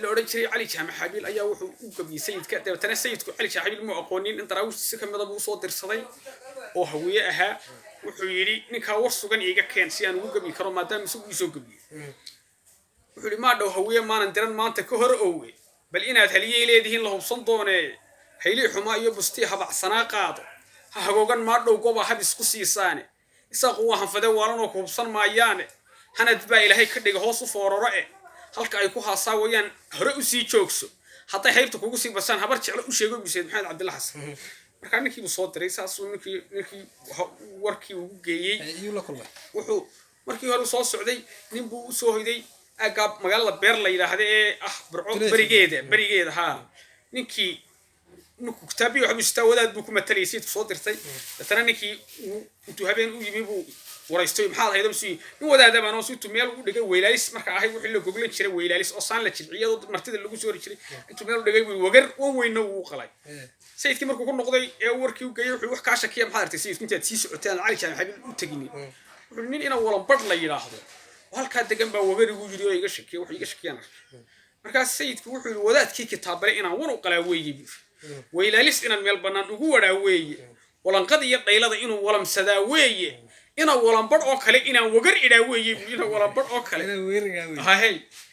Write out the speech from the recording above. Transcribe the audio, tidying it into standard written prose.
الأورنجري علي جامع حبيل أيها وقبي سيد كده وتنا سيد علي جامع حبيل مو أقونين أنت راوش سكان مذا بوصوت الصدي أو هوية وحيري نكاوس سكان إيجا كان سيان وقبي كرام مادام يسوق بي وحيري ما ده هوية ما ندرن ما أنت كهر أوي بل إن هالي ليه له صندونة هيلي حماية بستيها بعد سنة قاضي هاجوجن ما ده وجوبا حبس قصي سانة إسقوا هنفذوا ورنا وكوبصن ما يانه هندبا إلى هيك كده هوس فوررأ halka ay ku haasawayaan hore u sii joogso haday haybta kugu sii basaan habar jeclo u sheego Bishayd Maxamed Cabdilla Xasan marka ninkii uu soo diray saas uu ninkii warkii uu geeyay ayuu la kulmay wuxuu markii hore soo socday nin buu u soo hoyday agab magaalada beer la yiraahdo ee burco barigeeda ha ninkii kitaabyo waxa mustawadaad buu ku mataleysay soo dirtay dadana ninkii intuu habeen u yimi buu waraystoy maxaa haydo si in wadaada baan oo si tumeel u dhigay weylaalis marka ahay wixii la goglan jiray weylaalis oo saan la jilciyado martida lagu soo jiray intuu meel u dhigay wagar oo weyno uu qalay sayidkii markuu ku noqday ee warkii u geeyay wuxuu wax ka shakiya maxaa artay sayidku intaad sii socotaan cali jaan xabib u tagini wuxuu nin ina wala bad la yiraahdo halka degan baa wagar ugu yiri oo iga shakiyo wax iga shakiyana marka sayidku wuxuu wadaadkii kitaabare inaan war u qalaa weeyay weylaalis inaan meel banaan ugu waraa weeyay walanqad iyo dhaylada inuu walamsadaa weeyay ina walan bar oo kale inaan wagar idhaa weeyay ina walan bar oo kale hay